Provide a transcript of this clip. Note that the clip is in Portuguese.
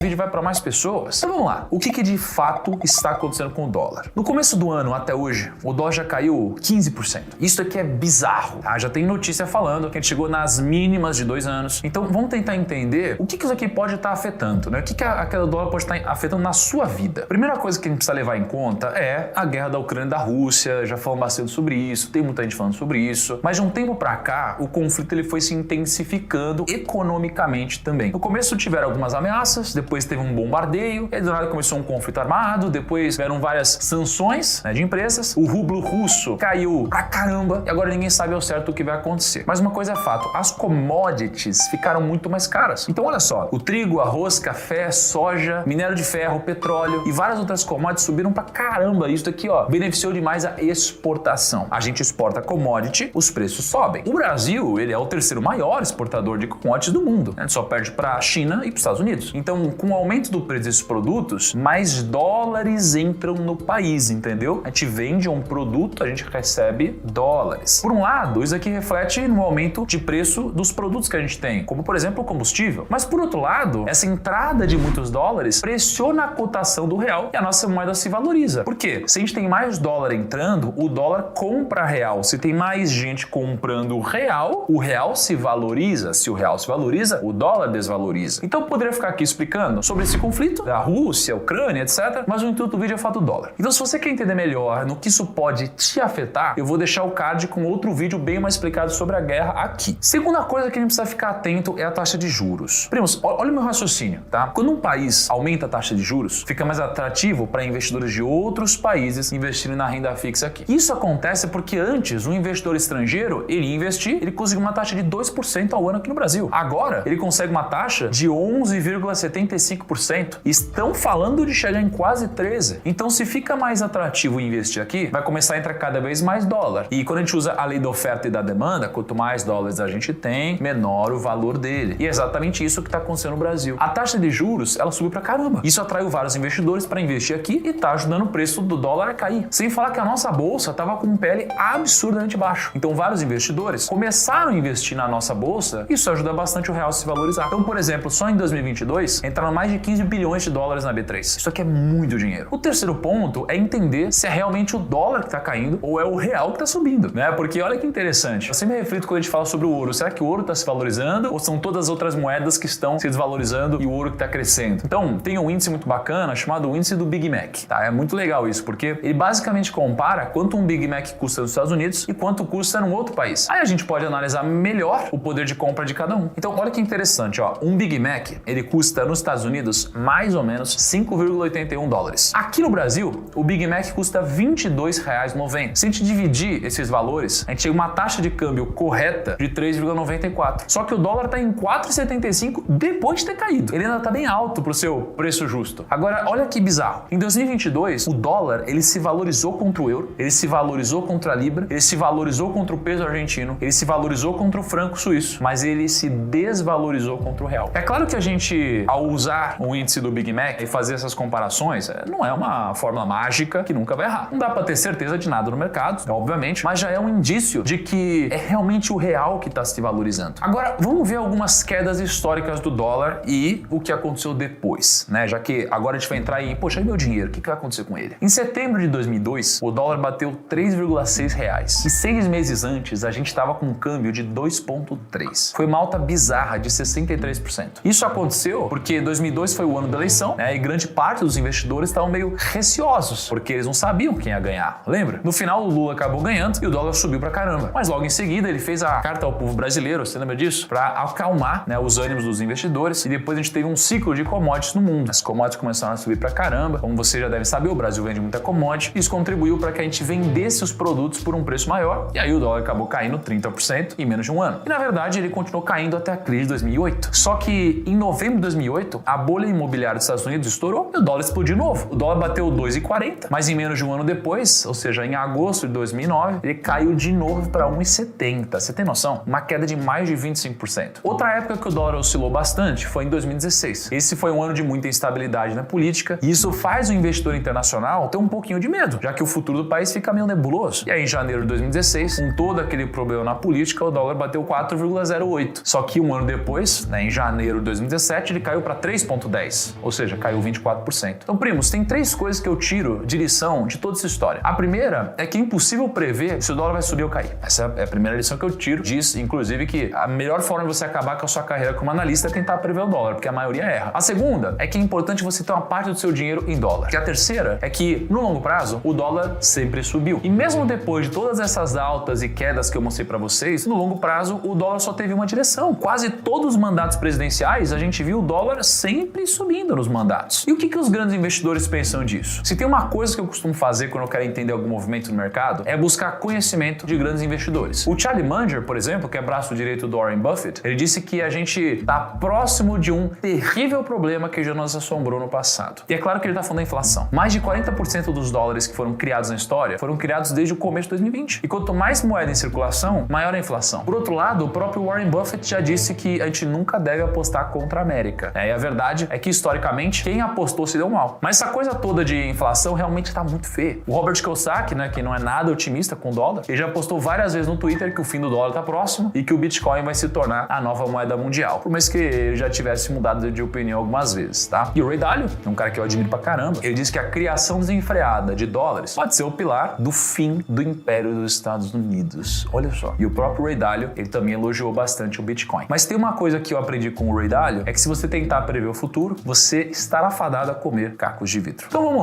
vídeo vai para mais pessoas. Então vamos lá, o que de fato está acontecendo com o dólar? No começo do ano até hoje, o dólar já caiu 15%. Isso aqui é bizarro, tá? Já tem notícia falando que a gente chegou nas mínimas de 2 anos. Então vamos tentar entender o que isso aqui pode estar afetando, né? O que aquela dólar pode estar afetando na sua vida. Primeira coisa que a gente precisa levar em conta é a guerra da Ucrânia e da Rússia. Já falamos bastante sobre isso, tem muita gente falando sobre isso. Mas de um tempo para cá, o conflito ele foi se intensificando economicamente também. No começo tiveram algumas ameaças, depois teve um bombardeio, e do nada começou um conflito armado, depois tiveram várias sanções, né, de empresas, o rublo russo caiu pra caramba e agora ninguém sabe ao certo o que vai acontecer. Mas uma coisa é fato, as commodities ficaram muito mais caras. Então olha só, o trigo, arroz, café, soja, minério de ferro, petróleo e várias outras commodities subiram pra caramba. Isso daqui, ó, beneficiou demais a exportação. A gente exporta commodity, os preços sobem. O Brasil, ele é o terceiro maior exportador de commodities do mundo. A gente só perde pra China e pros Estados Unidos. Então, com o aumento do preço desses produtos, mais dólares entram no país, entendeu? A gente vende um produto, a gente recebe dólares. Por um lado, isso aqui reflete no aumento de preço dos produtos que a gente tem, como por exemplo o combustível. Mas por outro lado, essa entrada de muitos dólares pressiona a cotação do real e a nossa moeda se valoriza. Por quê? Se a gente tem mais dólar entrando, o dólar compra real. Se tem mais gente comprando o real se valoriza. Se o real se valoriza, o dólar desvaloriza. Então eu poderia ficar aqui explicando sobre esse conflito da Rússia, Ucrânia, etc. Mas o intuito do vídeo é fato do dólar. Então se você quer entender melhor no que isso pode te afetar, eu vou deixar o card com outro vídeo bem mais explicado sobre a guerra aqui. Segunda coisa que a gente precisa ficar atento é a taxa de juros. Primos, olha o meu raciocínio, tá? Quando um país aumenta a taxa de juros, fica mais atrativo para investidores de outros países investirem na renda fixa aqui. Isso acontece porque antes um investidor estrangeiro, ele ia investir, ele conseguiu uma taxa de 2% ao ano aqui no Brasil. Agora, ele consegue uma taxa de 11,75%. Estão falando de chegar em quase 13%. Então, se fica mais atrativo investir aqui, vai começar a entrar cada vez mais dólar. E quando a gente usa a lei da oferta e da demanda, quanto mais dólares a gente tem, menor o valor dele. E é exatamente isso que está acontecendo no Brasil. A taxa de juros, ela subiu pra caramba. Isso atraiu vários investidores para investir aqui e está ajudando o preço do dólar a cair. Sem falar que a nossa bolsa estava com um PL absurdamente baixo. Então, vários investidores começaram a investir na nossa bolsa. Isso ajuda bastante o real a se valorizar. Então, por exemplo, só em 2022 entraram mais de 15 bilhões de dólares na B3. Isso aqui é muito dinheiro. O terceiro ponto é entender se é realmente o dólar que está caindo ou é o real que está subindo, né? Porque olha que interessante. Eu sempre reflito quando a gente fala sobre o ouro. Será que o ouro está se valorizando ou são todas as outras moedas que estão se desvalorizando e o ouro que está crescendo? Então, tem um índice muito bacana chamado índice do Big Mac, tá? É muito legal isso, porque ele basicamente compara quanto um Big Mac custa nos Estados Unidos e quanto custa num outro país. Aí a gente pode analisar melhor o poder de compra de cada um. Então, olha que interessante, ó. Um Big Mac, ele custa nos Estados Unidos mais ou menos 5,81 dólares. Aqui no Brasil, o Big Mac custa R$ 22,90. Se a gente dividir esses valores, a gente chega a uma taxa de câmbio correta de 3,94. Só que o dólar está em 4,75 depois de ter caído. Ele ainda está bem alto para o seu preço justo. Agora, olha que bizarro. Em 2022, o dólar, ele se valorizou contra o euro, ele se valorizou contra a libra, ele se valorizou contra o peso argentino, ele se valorizou contra o franco suíço, mas ele se desvalorizou contra o real. É claro que a gente, ao usar o índice do Big Mac e fazer essas comparações, não é uma fórmula mágica que nunca vai errar. Não dá para ter certeza de nada no mercado, obviamente, mas já é um indício de que é realmente o real que está se valorizando. Agora, vamos ver algumas quedas históricas do dólar e o que aconteceu depois, né? Já que agora a gente vai entrar em, poxa, e meu dinheiro, o que vai acontecer com ele? Em setembro de 2002, o dólar bateu R$ 3,6 e 6 meses antes a gente estava com um câmbio de 2,3. Foi uma alta bizarra de 63%. Isso aconteceu porque 2002 foi o ano da eleição, né? E grande parte dos investidores estavam meio receosos, porque eles não sabiam quem ia ganhar. Lembra? No final, o Lula acabou ganhando e o dólar subiu pra caramba. Mas logo em seguida, ele fez a carta ao povo brasileiro, você lembra disso? Pra acalmar, né, os ânimos dos investidores. E depois a gente teve um ciclo de commodities no mundo. As commodities começaram a subir pra caramba. Como você já deve saber, o Brasil vende muita commodity. Isso contribuiu para que a gente vendesse os produtos por um preço maior. E aí o dólar acabou caindo 30% em menos de um ano. E na verdade, ele continuou caindo até a crise de 2008. Só que em novembro de 2008, a bolha imobiliária dos Estados Unidos estourou e o dólar explodiu de novo. O dólar bateu 2,40, mas em menos de um ano depois, ou seja, em agosto de 2009, ele caiu de novo para 1,70. Você tem noção? Uma queda de mais de 25%. Outra época que o dólar oscilou bastante foi em 2016. Esse foi um ano de muita instabilidade na política e isso faz o investidor internacional ter um pouquinho de medo, já que o futuro do país fica meio nebuloso. E aí, em janeiro de 2016, com todo aquele problema na política, o dólar bateu 4,08. Só que um ano depois, né, em janeiro de 2017, ele caiu para 3,80. 3,10, ou seja, caiu 24%. Então, primos, tem 3 coisas que eu tiro de lição de toda essa história. A primeira é que é impossível prever se o dólar vai subir ou cair. Essa é a primeira lição que eu tiro. Diz, inclusive, que a melhor forma de você acabar com a sua carreira como analista é tentar prever o dólar, porque a maioria erra. A segunda é que é importante você ter uma parte do seu dinheiro em dólar. E a terceira é que, no longo prazo, o dólar sempre subiu. E mesmo depois de todas essas altas e quedas que eu mostrei para vocês, no longo prazo, o dólar só teve uma direção. Quase todos os mandatos presidenciais, a gente viu o dólar sempre subindo nos mandatos. E o que os grandes investidores pensam disso? Se tem uma coisa que eu costumo fazer quando eu quero entender algum movimento no mercado, é buscar conhecimento de grandes investidores. O Charlie Munger, por exemplo, que é braço direito do Warren Buffett, ele disse que a gente está próximo de um terrível problema que já nos assombrou no passado. E é claro que ele está falando da inflação. Mais de 40% dos dólares que foram criados na história foram criados desde o começo de 2020. E quanto mais moeda em circulação, maior a inflação. Por outro lado, o próprio Warren Buffett já disse que a gente nunca deve apostar contra a América. E a verdade é que, historicamente, quem apostou se deu mal. Mas essa coisa toda de inflação realmente está muito feia. O Robert Kiyosaki, que não é nada otimista com o dólar, ele já postou várias vezes no Twitter que o fim do dólar está próximo e que o Bitcoin vai se tornar a nova moeda mundial. Por mais que ele já tivesse mudado de opinião algumas vezes, tá? E o Ray Dalio, um cara que eu admiro pra caramba, ele diz que a criação desenfreada de dólares pode ser o pilar do fim do Império dos Estados Unidos. Olha só. E o próprio Ray Dalio, ele também elogiou bastante o Bitcoin. Mas tem uma coisa que eu aprendi com o Ray Dalio, é que se você tentar prever o futuro, você estará fadado a comer cacos de vidro. Então vamos lá.